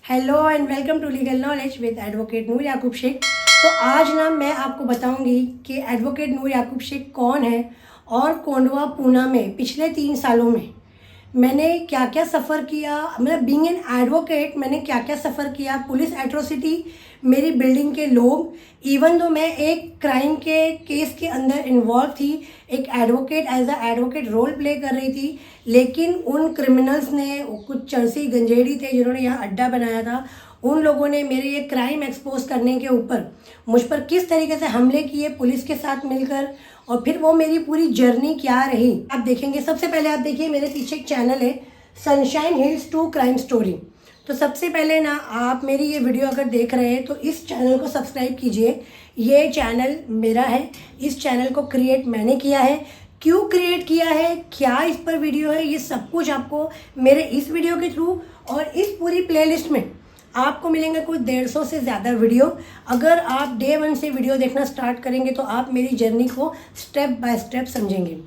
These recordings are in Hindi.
Hello and welcome to legal knowledge with advocate Noor Yakub Shaikh. तो आज ना मैं आपको बताऊंगी कि एडवोकेट नूर याकूब शेख कौन है और कोंडवा पूना में पिछले 3 सालों में मैंने क्या क्या सफ़र किया, मतलब बीइंग एन एडवोकेट मैंने क्या क्या सफ़र किया, पुलिस एट्रोसिटी, मेरी बिल्डिंग के लोग, इवन तो मैं एक क्राइम के केस के अंदर इन्वॉल्व थी, एक advocate as a advocate role play कर रही थी, लेकिन उन क्रिमिनल्स ने, कुछ चरसी गंजेड़ी थे जिन्होंने यहाँ अड्डा बनाया था, उन लोगों ने मेरे ये क्राइम एक्सपोज करने के ऊपर मुझ पर किस तरीके से हमले किए पुलिस के साथ मिलकर, और फिर वो मेरी पूरी जर्नी क्या रही आप देखेंगे। सबसे पहले आप देखिए मेरे पीछे एक चैनल है सनशाइन हिल्स 2 क्राइम स्टोरी। तो सबसे पहले ना आप मेरी ये वीडियो अगर देख रहे हैं तो इस चैनल को सब्सक्राइब कीजिए। ये चैनल मेरा है, इस चैनल को क्रिएट मैंने किया है। क्यों क्रिएट किया है, क्या इस पर वीडियो है, ये सब कुछ आपको मेरे इस वीडियो के थ्रू और इस पूरी प्लेलिस्ट में आपको मिलेंगे कुछ 150 से ज़्यादा वीडियो। अगर आप डे 1 से वीडियो देखना स्टार्ट करेंगे तो आप मेरी जर्नी को स्टेप बाय स्टेप समझेंगे।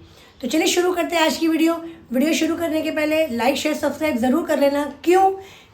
तो चलिए शुरू करते हैं आज की वीडियो शुरू करने के पहले लाइक शेयर सब्सक्राइब ज़रूर कर लेना।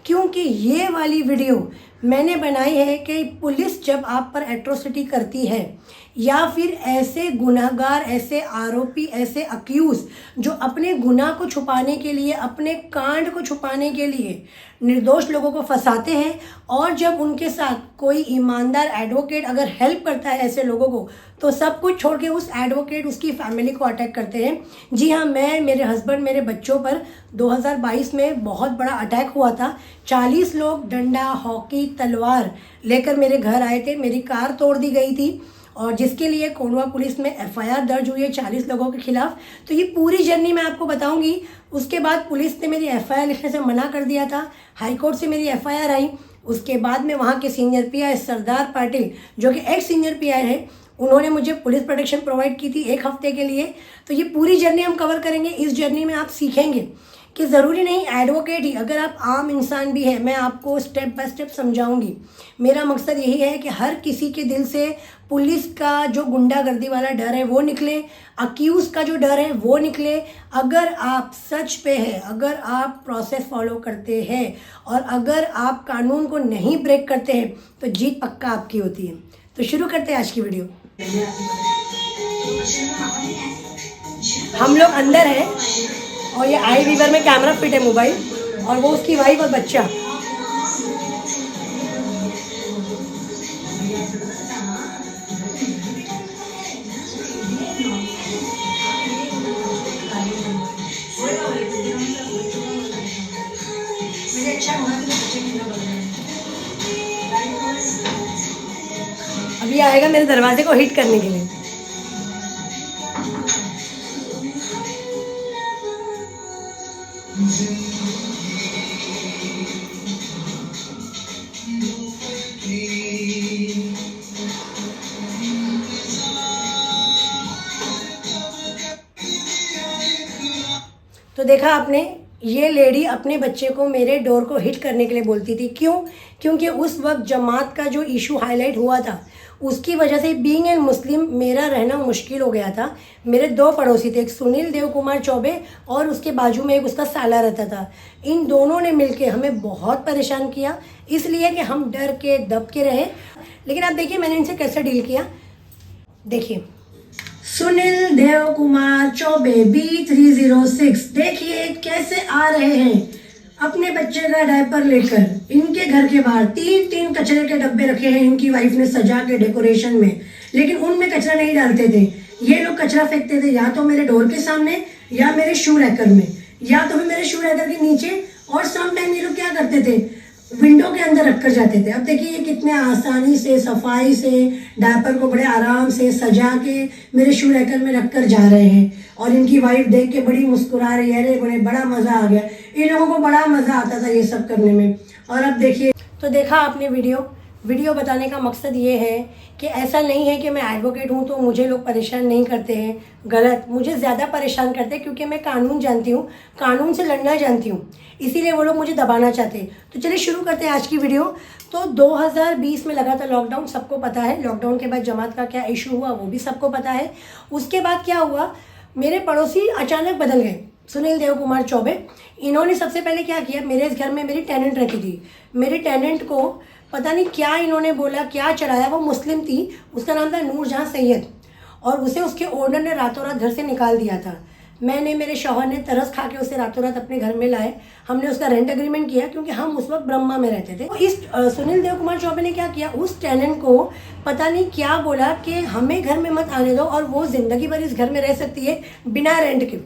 क्योंकि ये वाली वीडियो मैंने बनाई है कि पुलिस जब आप पर एट्रोसिटी करती है या फिर ऐसे गुनहगार, ऐसे आरोपी, ऐसे अक्यूज़ जो अपने गुनाह को छुपाने के लिए, अपने कांड को छुपाने के लिए निर्दोष लोगों को फंसाते हैं, और जब उनके साथ कोई ईमानदार एडवोकेट अगर हेल्प करता है ऐसे लोगों को, तो सब कुछ छोड़ के उस एडवोकेट, उसकी फैमिली को अटैक करते हैं। जी हाँ, मैं, मेरे हस्बैंड, मेरे बच्चों पर 2022 में बहुत बड़ा अटैक हुआ था। 40 लोग डंडा, हॉकी, तलवार लेकर मेरे घर आए थे, मेरी कार तोड़ दी गई थी, और जिसके लिए कोंडवा पुलिस में एफआईआर दर्ज हुई है 40 लोगों के खिलाफ। तो ये पूरी जर्नी मैं आपको बताऊंगी। उसके बाद पुलिस ने मेरी एफआईआर लिखने से मना कर दिया था, हाई कोर्ट से मेरी एफआईआर आई। उसके बाद में वहाँ के सीनियर पीआई सरदार पाटिल, जो कि एक्स सीनियर पीआई है, उन्होंने मुझे पुलिस प्रोटेक्शन प्रोवाइड की थी 1 हफ्ते के लिए। तो ये पूरी जर्नी हम कवर करेंगे। इस जर्नी में आप सीखेंगे कि ज़रूरी नहीं एडवोकेट ही, अगर आप आम इंसान भी है, मैं आपको स्टेप बाय स्टेप समझाऊंगी। मेरा मकसद यही है कि हर किसी के दिल से पुलिस का जो गुंडागर्दी वाला डर है वो निकले, अक्यूज़ का जो डर है वो निकले। अगर आप सच पे है, अगर आप प्रोसेस फॉलो करते हैं और अगर आप कानून को नहीं ब्रेक करते हैं तो जीत पक्का आपकी होती है। तो शुरू करते हैं आज की वीडियो। हम लोग अंदर हैं और ये आई वीवर में कैमरा फिट है मोबाइल, और वो उसकी वाइफ और बच्चा। अभी आएगा मेरे दरवाजे को हिट करने के लिए। तो देखा आपने, ये लेडी अपने बच्चे को मेरे डोर को हिट करने के लिए बोलती थी। क्योंकि उस वक्त जमात का जो इशू हाईलाइट हुआ था उसकी वजह से बीइंग एन मुस्लिम मेरा रहना मुश्किल हो गया था। मेरे 2 पड़ोसी थे, एक सुनील देव कुमार चौबे और उसके बाजू में एक उसका साला रहता था। इन दोनों ने मिलके हमें बहुत परेशान किया, इसलिए कि हम डर के दब के रहे। लेकिन आप देखिए मैंने इनसे कैसे डील किया। देखिए, सुनील देव कुमार चौबे B306, देखिए कैसे आ रहे हैं अपने बच्चे का डायपर लेकर। इनके घर के बाहर 3 कचरे के डब्बे रखे हैं इनकी वाइफ ने सजा के डेकोरेशन में, लेकिन उनमें कचरा नहीं डालते थे। ये लोग कचरा फेंकते थे या तो मेरे डोर के सामने या मेरे शू रैकर में, या तो फिर मेरे शू रैकर के नीचे, और सम टाइम ये लोग क्या करते थे, विंडो के अंदर रख कर जाते थे। अब देखिए ये कितने आसानी से, सफाई से, डायपर को बड़े आराम से सजा के मेरे शू रैकर में रख कर जा रहे हैं, और इनकी वाइफ देख के बड़ी मुस्कुरा रही है। अरे बड़े बड़ा मज़ा आ गया, इन लोगों को बड़ा मज़ा आता था ये सब करने में। और अब देखिए, तो देखा आपने वीडियो बताने का मकसद ये है कि ऐसा नहीं है कि मैं एडवोकेट हूँ तो मुझे लोग परेशान नहीं करते हैं। गलत, मुझे ज़्यादा परेशान करते हैं क्योंकि मैं कानून जानती हूँ, कानून से लड़ना जानती हूँ, इसीलिए वो लोग मुझे दबाना चाहते हैं। तो चलिए शुरू करते हैं आज की वीडियो। तो 2020 में लगा था लॉकडाउन, सबको पता है। लॉकडाउन के बाद जमात का क्या इशू हुआ वो भी सबको पता है। उसके बाद क्या हुआ, मेरे पड़ोसी अचानक बदल गए। सुनील देव कुमार चौबे, इन्होंने सबसे पहले क्या किया, मेरे इस घर में मेरी टेनेंट रखी थी। मेरी टेनेंट को पता नहीं क्या इन्होंने बोला, क्या चढ़ाया, वो मुस्लिम थी, उसका नाम था नूरजहां सैयद, और उसे उसके ओनर ने रातों रात घर से निकाल दिया था। मैंने, मेरे शौहर ने तरस खा के उसे रातों रात अपने घर में लाए। हमने उसका रेंट एग्रीमेंट किया क्योंकि हम उस वक्त ब्रह्मा में रहते थे। तो इस सुनील देव कुमार चौबे ने क्या किया, उस टेनेंट को पता नहीं क्या बोला कि हमें घर में मत आने दो और वो ज़िंदगी भर इस घर में रह सकती है बिना रेंट के।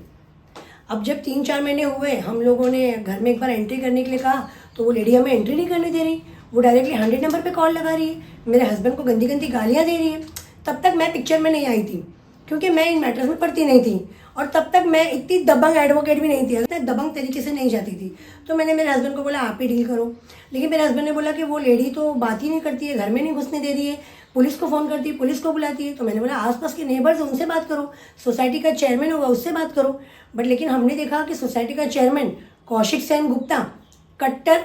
अब जब 3-4 महीने हुए, हम लोगों ने घर में एक बार एंट्री करने के लिए कहा तो वो लेडी हमें एंट्री नहीं करने दे रही। वो डायरेक्टली 100 नंबर पे कॉल लगा रही है, मेरे हस्बैंड को गंदी गंदी गालियाँ दे रही है। तब तक मैं पिक्चर में नहीं आई थी क्योंकि मैं इन मैटर्स में पढ़ती नहीं थी, और तब तक मैं इतनी दबंग एडवोकेट भी नहीं थी, इतने दबंग तरीके से नहीं जाती थी। तो मैंने मेरे हस्बैंड को बोला आप ही डील करो, लेकिन मेरे हस्बैंड ने बोला कि वो लेडी तो बात ही नहीं करती है, घर में नहीं घुसने दे रही है, पुलिस को फ़ोन करती है, पुलिस को बुलाती है। तो मैंने बोला आसपास के नेबर्स उनसे बात करो, सोसाइटी का चेयरमैन होगा उससे बात करो। बट लेकिन हमने देखा कि सोसाइटी का चेयरमैन कौशिक सेन गुप्ता कट्टर,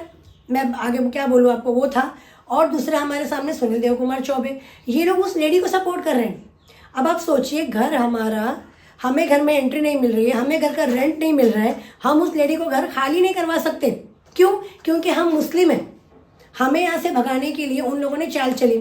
मैं आगे क्या बोलूँ आपको, वो था, और दूसरा हमारे सामने सुनील देव कुमार चौबे, ये लोग उस लेडी को सपोर्ट कर रहे हैं। अब आप सोचिए, घर हमारा, हमें घर में एंट्री नहीं मिल रही है, हमें घर का रेंट नहीं मिल रहा है, हम उस लेडी को घर खाली नहीं करवा सकते। क्यों? क्योंकि हम मुस्लिम हैं। हमें यहाँ से भगाने के लिए उन लोगों ने चाल चली।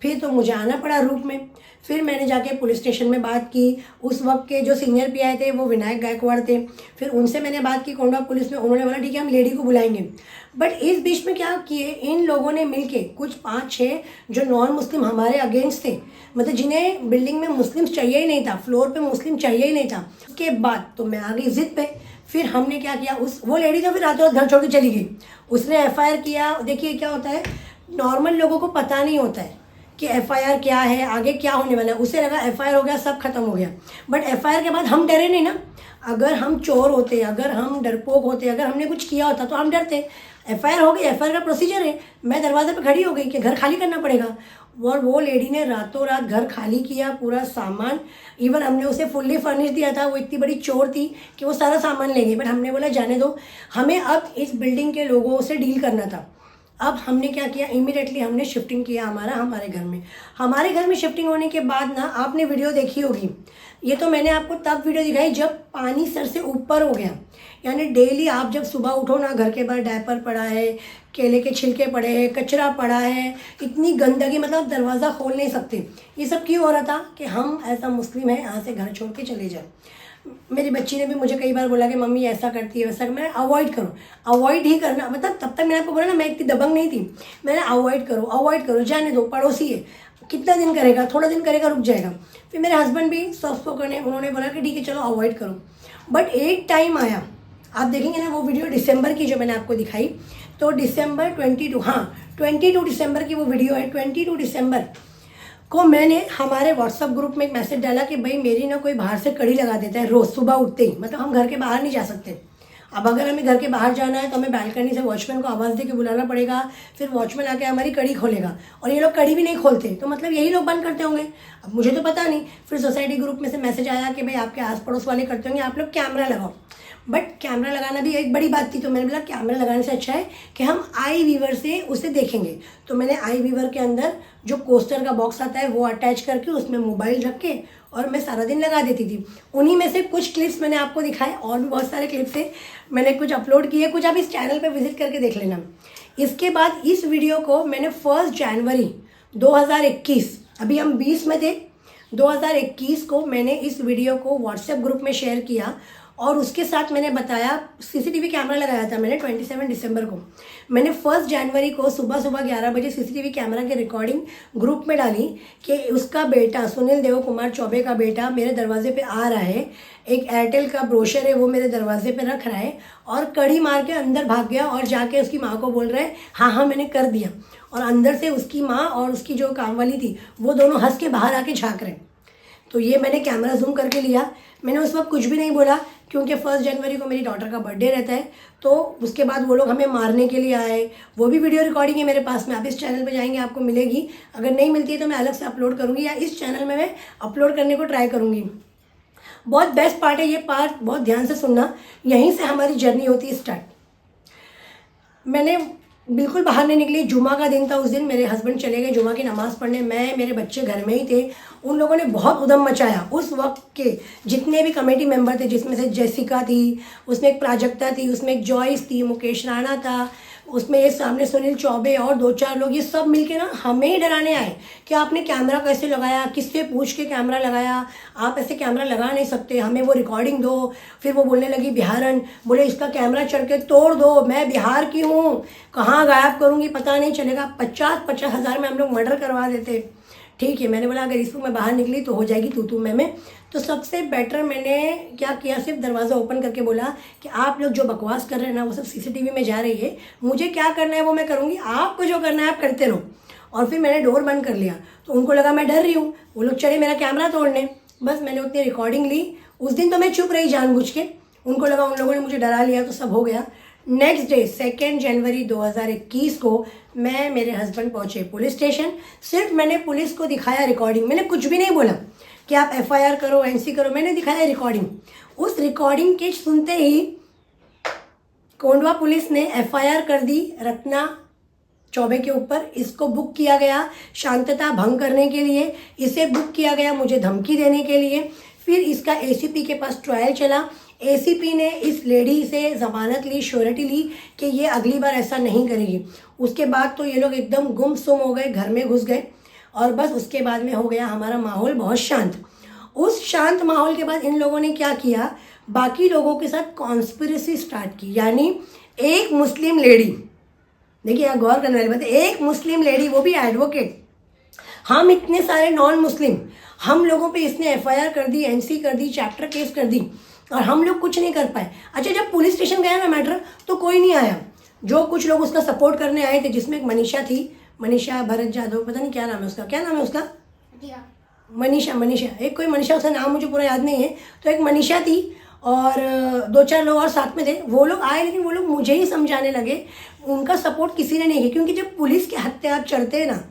फिर तो मुझे आना पड़ा रूप में। फिर मैंने जाके पुलिस स्टेशन में बात की। उस वक्त के जो सीनियर पीआई थे वो विनायक गायकवाड़ थे। फिर उनसे मैंने बात की कोंडवा पुलिस में, उन्होंने बोला ठीक है हम लेडी को बुलाएंगे। बट इस बीच में क्या किए, इन लोगों ने मिलके कुछ 5-6 जो नॉन मुस्लिम हमारे अगेंस्ट थे, मतलब जिन्हें बिल्डिंग में मुस्लिम चाहिए ही नहीं था, फ्लोर पे मुस्लिम चाहिए ही नहीं था, उसके बाद तो मैं आ गई जिद पे। फिर हमने क्या किया, वो लेडी तो फिर रातों रात घर छोड़ के चली गई। उसने एफआईआर किया। देखिए क्या होता है, नॉर्मल लोगों को पता नहीं होता है कि एफआईआर क्या है, आगे क्या होने वाला है। उसे लगा एफआईआर हो गया सब खत्म हो गया, बट एफआईआर के बाद हम डरे नहीं ना। अगर हम चोर होते, अगर हम डरपोक होते, अगर हमने कुछ किया होता तो हम डरते। एफआईआर हो गई, एफआईआर का प्रोसीजर है, मैं दरवाजे पे खड़ी हो गई कि घर खाली करना पड़ेगा। और वो लेडी ने रातों रात घर खाली किया, पूरा सामान, इवन हमने उसे फुल्ली फर्निश दिया था। वो इतनी बड़ी चोर थी कि वो सारा सामान ले गई, बट हमने बोला जाने दो, हमें अब इस बिल्डिंग के लोगों से डील करना था। अब हमने क्या किया, इमीडिएटली हमने शिफ्टिंग किया हमारे घर में। हमारे घर में शिफ्टिंग होने के बाद ना, आपने वीडियो देखी होगी, ये तो मैंने आपको तब वीडियो दिखाई जब पानी सर से ऊपर हो गया। यानी डेली आप जब सुबह उठो ना, घर के बाहर डायपर पड़ा है, केले के छिलके पड़े हैं, कचरा पड़ा है, इतनी गंदगी, मतलब दरवाज़ा खोल नहीं सकते। ये सब क्यों हो रहा था कि हम ऐसा मुस्लिम हैं, यहाँ से घर छोड़ के चले जाए। मेरी बच्ची ने भी मुझे कई बार बोला कि मम्मी ऐसा करती है वैसा, मैं अवॉइड करो, अवॉइड ही करना। मतलब तब तक मैंने आपको बोला ना, मैं इतनी दबंग नहीं थी। मैंने अवॉइड करो, जाने दो, पड़ोसी है, कितना दिन करेगा, थोड़ा दिन करेगा, रुक जाएगा। फिर मेरे हस्बैंड भी सॉफ्ट स्पोकन है, उन्होंने बोला कि ठीक है चलो अवॉइड करो। बट एक टाइम आया, आप देखेंगे ना वो वीडियो दिसंबर की जो मैंने आपको दिखाई, तो दिसंबर 22 दिसंबर की वो वीडियो है। 22 दिसंबर को मैंने हमारे व्हाट्सअप ग्रुप में एक मैसेज डाला कि भाई मेरी ना कोई बाहर से कड़ी लगा देता है रोज़ सुबह उठते ही, मतलब हम घर के बाहर नहीं जा सकते। अब अगर हमें घर के बाहर जाना है तो हमें बालकनी से वॉचमैन को आवाज़ दे के बुलाना पड़ेगा, फिर वॉचमैन आके हमारी कड़ी खोलेगा, और ये लोग कड़ी भी नहीं खोलते, तो मतलब यही लोग बंद करते होंगे। अब मुझे तो पता नहीं। फिर सोसाइटी ग्रुप में से मैसेज आया कि भाई आपके आस पड़ोस वाले करते होंगे, आप लोग कैमरा लगाओ। बट कैमरा लगाना भी एक बड़ी बात थी, तो मैंने बोला कैमरा लगाने से अच्छा है कि हम आई वीवर से उसे देखेंगे। तो मैंने आई वीवर के अंदर जो कोस्टर का बॉक्स आता है वो अटैच करके उसमें मोबाइल रख के और मैं सारा दिन लगा देती थी। उन्हीं में से कुछ क्लिप्स मैंने आपको दिखाए, और भी बहुत सारे क्लिप्स है, मैंने कुछ अपलोड किए, कुछ आप इस चैनल पे विजिट करके देख लेना। इसके बाद इस वीडियो को मैंने 1 जनवरी 2021, अभी हम 20 में थे, 2021 को मैंने इस वीडियो को व्हाट्सएप ग्रुप में शेयर किया, और उसके साथ मैंने बताया, सीसीटीवी कैमरा लगाया था मैंने 27 दिसंबर को। मैंने 1 जनवरी को सुबह 11 बजे सीसीटीवी कैमरा की रिकॉर्डिंग ग्रुप में डाली कि उसका बेटा सुनील देव कुमार चौबे का बेटा मेरे दरवाजे पे आ रहा है, एक एयरटेल का ब्रोशर है वो मेरे दरवाजे पे रख रहा है, और कड़ी मार के अंदर भाग गया और जाके उसकी माँ को बोल रहा है हाँ मैंने कर दिया। और अंदर से उसकी माँ और उसकी जो काम वाली थी वो दोनों हंस के बाहर आके झाँक रहे। तो ये मैंने कैमरा जूम करके लिया। मैंने उस वक्त कुछ भी नहीं बोला क्योंकि 1 जनवरी को मेरी डॉटर का बर्थडे रहता है। तो उसके बाद वो लोग हमें मारने के लिए आए, वो भी वीडियो रिकॉर्डिंग है मेरे पास में, आप इस चैनल पे जाएंगे आपको मिलेगी। अगर नहीं मिलती है तो मैं अलग से अपलोड करूँगी, या इस चैनल में मैं अपलोड करने को ट्राई करूँगी। बहुत बेस्ट पार्ट है ये पार्ट, बहुत ध्यान से सुनना, यहीं से हमारी जर्नी होती है स्टार्ट। मैंने बिल्कुल बाहर नहीं निकली। जुमा का दिन था, उस दिन मेरे हस्बैंड चले गए जुमा की नमाज़ पढ़ने, मैं मेरे बच्चे घर में ही थे। उन लोगों ने बहुत उधम मचाया। उस वक्त के जितने भी कमेटी मेंबर थे, जिसमें से जेसिका थी, उसमें एक प्राजक्ता थी, उसमें एक जॉयस थी, मुकेश राणा था, उसमें ये सामने सुनील चौबे और 2-4 लोग, ये सब मिलके ना हमें ही डराने आए कि आपने कैमरा कैसे लगाया, किससे पूछ के कैमरा लगाया, आप ऐसे कैमरा लगा नहीं सकते, हमें वो रिकॉर्डिंग दो। फिर वो बोलने लगी बिहारन, बोले इसका कैमरा चढ़ के तोड़ दो, मैं बिहार की हूँ, कहाँ गायब करूँगी पता नहीं चलेगा। 50-50 हज़ार में हम लोग मर्डर करवा देते। ठीक है, मैंने बोला अगर इसको मैं बाहर निकली तो हो जाएगी तू मैं। तो सबसे बेटर मैंने क्या किया, सिर्फ दरवाज़ा ओपन करके बोला कि आप लोग जो बकवास कर रहे हैं ना वो सब सीसीटीवी में जा रही है, मुझे क्या करना है वो मैं करूँगी, आपको जो करना है आप करते रहो। और फिर मैंने डोर बंद कर लिया। तो उनको लगा मैं डर रही हूँ, वो लोग चढ़े मेरा कैमरा तोड़ने। बस मैंने उतनी रिकॉर्डिंग ली। उस दिन तो मैं चुप रही जानबूझ के, उनको लगा उन लोगों ने मुझे डरा लिया तो सब हो गया। नेक्स्ट डे 2 जनवरी 2021 को मैं मेरे हस्बैंड पहुंचे पुलिस स्टेशन। सिर्फ मैंने पुलिस को दिखाया रिकॉर्डिंग, मैंने कुछ भी नहीं बोला कि आप FIR करो, NC करो, मैंने दिखाया रिकॉर्डिंग। उस रिकॉर्डिंग के सुनते ही कोंडवा पुलिस ने FIR कर दी रत्ना चौबे के ऊपर। इसको बुक किया गया शांतता भंग करने के लिए, इसे बुक किया गया मुझे धमकी देने के लिए। फिर इसका ACP के पास ट्रायल चला। ACP ने इस लेडी से ज़मानत ली, श्योरिटी ली कि ये अगली बार ऐसा नहीं करेगी। उसके बाद तो ये लोग एकदम गुमसुम हो गए, घर में घुस गए और बस उसके बाद में हो गया हमारा माहौल बहुत शांत। उस शांत माहौल के बाद इन लोगों ने क्या किया, बाकी लोगों के साथ कॉन्स्पिरेसी स्टार्ट की। यानी एक मुस्लिम लेडी, देखिए यहाँ गौर करने वाली बात है, एक मुस्लिम लेडी, वो भी एडवोकेट, हम इतने सारे नॉन मुस्लिम, हम लोगों पे इसने FIR कर दी, NC कर दी, चैप्टर केस कर दी और हम लोग कुछ नहीं कर पाए। अच्छा, जब पुलिस स्टेशन गया ना मैटर, तो कोई नहीं आया। जो कुछ लोग उसका सपोर्ट करने आए थे, जिसमें एक मनीषा थी, मनीषा भरत जादव, पता नहीं क्या नाम है उसका, क्या नाम है उसका, मनीषा एक कोई मनीषा, उसका नाम मुझे पूरा याद नहीं है। तो एक मनीषा थी और 2-4 लोग और साथ में थे। वो लोग आए, लेकिन वो लोग मुझे ही समझाने लगे, उनका सपोर्ट किसी ने नहीं किया। क्योंकि जब पुलिस के हत्थे आप चढ़ते हैं ना,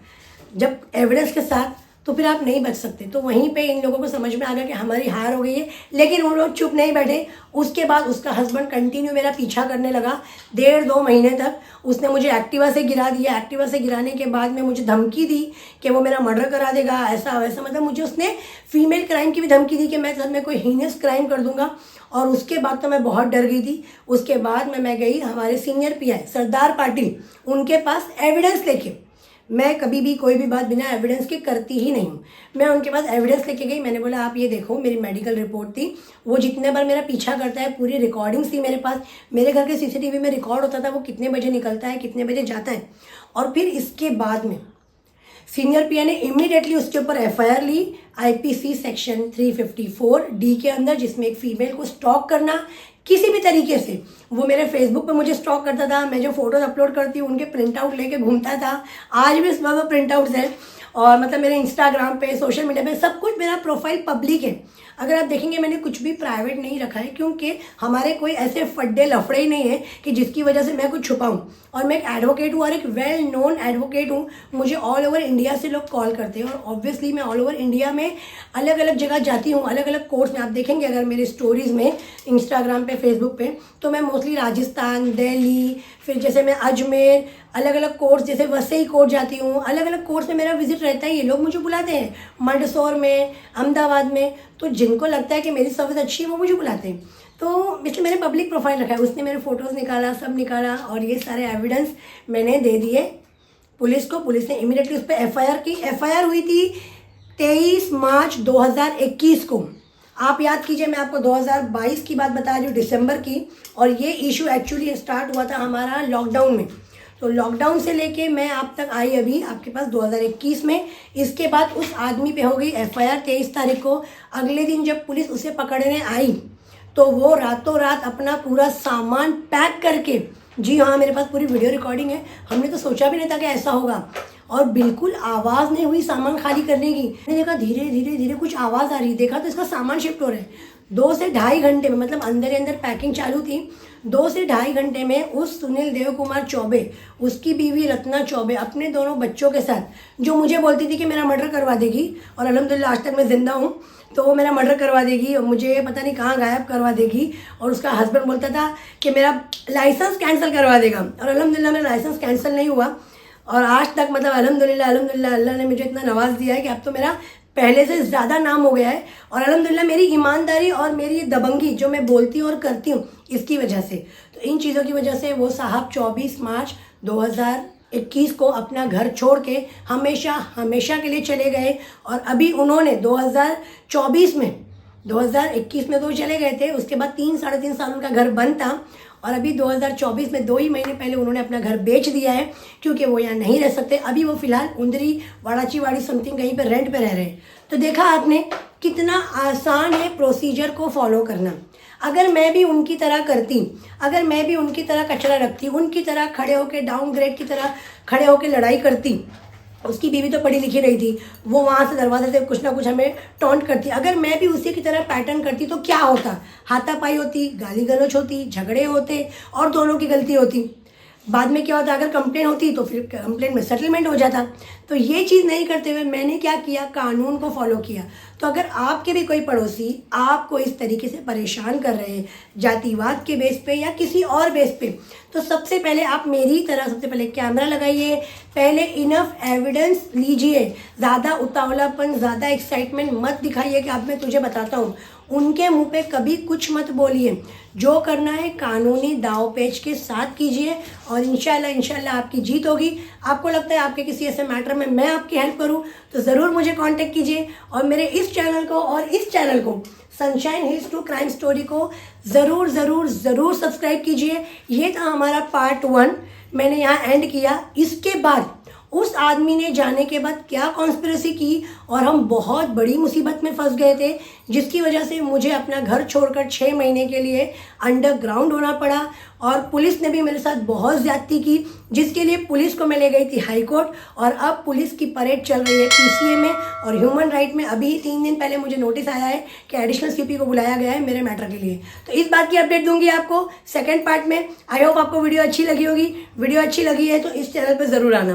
जब एविडेंस के साथ, तो फिर आप नहीं बच सकते। तो वहीं पे इन लोगों को समझ में आ गया कि हमारी हार हो गई है। लेकिन वो लोग चुप नहीं बैठे। उसके बाद उसका हस्बैंड कंटिन्यू मेरा पीछा करने लगा 1.5-2 महीने तक। उसने मुझे एक्टिवा से गिरा दिया। एक्टिवा से गिराने के बाद में मुझे धमकी दी कि वो मेरा मर्डर करा देगा, ऐसा वैसा। मतलब मुझे उसने फीमेल क्राइम की भी धमकी दी कि मैं सर में कोई हीनियस क्राइम कर दूंगा। और उसके बाद तो मैं बहुत डर गई थी। उसके बाद में मैं गई हमारे सीनियर PI सरदार पाटिल, उनके पास एविडेंस लेके। मैं कभी भी कोई भी बात बिना एविडेंस के करती ही नहीं हूँ। मैं उनके पास एविडेंस लेके गई। मैंने बोला आप ये देखो, मेरी मेडिकल रिपोर्ट थी, वो जितने बार मेरा पीछा करता है, पूरी रिकॉर्डिंग्स थी मेरे पास। मेरे घर के CCTV में रिकॉर्ड होता था वो कितने बजे निकलता है, कितने बजे जाता है। और फिर इसके बाद में सीनियर PI ने इमीडिएटली उसके ऊपर FIR ली, IPC सेक्शन 354D के अंदर, जिसमें एक फीमेल को स्टॉक करना किसी भी तरीके से। वो मेरे फेसबुक पे मुझे स्टॉक करता था। मैं जो फोटोज अपलोड करती हूँ उनके प्रिंट आउट लेके घूमता था। आज भी उसमें वो प्रिंट आउट्स है। और मतलब मेरे इंस्टाग्राम पे, सोशल मीडिया पे सब कुछ मेरा प्रोफाइल पब्लिक है। अगर आप देखेंगे मैंने कुछ भी प्राइवेट नहीं रखा है, क्योंकि हमारे कोई ऐसे फड्डे लफड़े ही नहीं है कि जिसकी वजह से मैं कुछ छुपाऊं। और मैं एक एडवोकेट हूँ और एक वेल नोन एडवोकेट हूँ। मुझे ऑल ओवर इंडिया से लोग कॉल करते हैं और ऑब्वियसली मैं ऑल ओवर इंडिया में अलग अलग जगह जाती हूँ, अलग अलग कोर्ट्स में। आप देखेंगे अगर मेरे स्टोरीज़ में इंस्टाग्राम पे, फेसबुक पे, तो मैं मोस्टली राजस्थान, दिल्ली, फिर जैसे मैं अजमेर, अलग अलग कोर्ट्स जैसे वसई कोर्ट जाती हूँ। अलग अलग कोर्ट्स में मेरा विजिट रहता है। ये लोग मुझे बुलाते हैं मंदसौर में, अहमदाबाद में। तो जिनको लगता है कि मेरी सर्विस अच्छी है वो मुझे बुलाते हैं। तो इसलिए मैंने पब्लिक प्रोफाइल रखा है। उसने मेरे फोटोज़ निकाला, सब निकाला और ये सारे एविडेंस मैंने दे दिए पुलिस को। पुलिस ने इमीडिएटली उस पर FIR की। FIR हुई थी 23 मार्च 2021 को। आप याद कीजिए, मैं आपको 2022 की बात बता रही हूँ, दिसंबर की। और ये इशू एक्चुअली स्टार्ट हुआ था हमारा लॉकडाउन में। तो लॉकडाउन से लेके मैं आप तक आई अभी आपके पास 2021 में। इसके बाद उस आदमी पे हो गई FIR 23 तारीख को। अगले दिन जब पुलिस उसे पकड़ने आई तो वो रातों रात अपना पूरा सामान पैक करके, जी हाँ मेरे पास पूरी वीडियो रिकॉर्डिंग है, हमने तो सोचा भी नहीं था कि ऐसा होगा। और बिल्कुल आवाज़ नहीं हुई सामान खाली करने की। मैंने देखा धीरे धीरे धीरे कुछ आवाज़ आ रही है, देखा तो इसका सामान शिफ्ट हो रहा है। 2 से ढाई घंटे में, मतलब अंदर ही अंदर पैकिंग चालू थी, 2 से ढाई घंटे में उस सुनील देव कुमार चौबे, उसकी बीवी रत्ना चौबे अपने दोनों बच्चों के साथ, जो मुझे बोलती थी कि मेरा मर्डर करवा देगी, और अल्हम्दुलिल्लाह आज तक मैं जिंदा हूँ, तो वो मेरा मर्डर करवा देगी और मुझे पता नहीं कहाँ गायब करवा देगी, और उसका हस्बैंड बोलता था कि मेरा लाइसेंस कैंसिल करवा देगा, और अल्हम्दुलिल्लाह मेरा लाइसेंस कैंसिल नहीं हुआ। और आज तक मतलब अल्हम्दुलिल्लाह अल्लाह ने मुझे इतना नवाज दिया है कि अब तो मेरा पहले से ज़्यादा नाम हो गया है, और अल्हम्दुलिल्लाह मेरी ईमानदारी और मेरी दबंगी जो मैं बोलती हूँ और करती हूँ इसकी वजह से, तो इन चीज़ों की वजह से वो साहब 24 मार्च 2021 को अपना घर छोड़ के हमेशा हमेशा के लिए चले गए। और अभी उन्होंने 2021 में तो चले गए थे, उसके बाद 3-3.5 साल उनका घर बंद था, और अभी 2024 में 2 ही महीने पहले उन्होंने अपना घर बेच दिया है, क्योंकि वो यहाँ नहीं रह सकते। अभी वो फिलहाल उंदरी वाड़ाचीवाड़ी समथिंग कहीं पर रेंट पे रह रहे हैं। तो देखा आपने कितना आसान है प्रोसीजर को फॉलो करना। अगर मैं भी उनकी तरह करती, अगर मैं भी उनकी तरह कचरा रखती, उनकी तरह खड़े होकर डाउनग्रेड की तरह खड़े होकर लड़ाई करती, उसकी बीवी तो पढ़ी लिखी रही थी, वो वहाँ से दरवाजे से कुछ ना कुछ हमें टॉन्ट करती, अगर मैं भी उसी की तरह पैटर्न करती तो क्या होता, हाथापाई होती, गाली गलौज होती, झगड़े होते और दोनों की गलती होती। बाद में क्या होता, अगर कंप्लेन होती तो फिर कंप्लेन में सेटलमेंट हो जाता। तो ये चीज़ नहीं करते हुए मैंने क्या किया, कानून को फॉलो किया। तो अगर आपके भी कोई पड़ोसी आपको इस तरीके से परेशान कर रहे हैं जातिवाद के बेस पे या किसी और बेस पे, तो सबसे पहले आप मेरी तरह सबसे पहले कैमरा लगाइए, पहले इनफ एविडेंस लीजिए, ज़्यादा उतावलापन, ज़्यादा एक्साइटमेंट मत दिखाइए कि अब मैं तुझे बताता हूँ। उनके मुंह पे कभी कुछ मत बोलिए, जो करना है कानूनी दाव पेच के साथ कीजिए, और इंशाल्लाह आपकी जीत होगी। आपको लगता है आपके किसी ऐसे मैटर में मैं आपकी हेल्प करूं तो ज़रूर मुझे कांटेक्ट कीजिए, और मेरे इस चैनल को और इस चैनल को sunshine hills to crime story को ज़रूर सब्सक्राइब कीजिए। ये था हमारा पार्ट 1, मैंने यहाँ एंड किया। इसके बाद उस आदमी ने जाने के बाद क्या कॉन्स्पिरेसी की और हम बहुत बड़ी मुसीबत में फंस गए थे, जिसकी वजह से मुझे अपना घर छोड़कर 6 महीने के लिए अंडरग्राउंड होना पड़ा, और पुलिस ने भी मेरे साथ बहुत ज़्यादती की, जिसके लिए पुलिस को मैं ले गई थी हाई कोर्ट, और अब पुलिस की परेड चल रही है PCA में और ह्यूमन राइट में। अभी 3 दिन पहले मुझे नोटिस आया है कि एडिशनल CP को बुलाया गया है मेरे मैटर के लिए। तो इस बात की अपडेट दूंगी आपको सेकेंड पार्ट में। आई होप आपको वीडियो अच्छी लगी होगी। वीडियो अच्छी लगी है तो इस चैनल पर ज़रूर आना।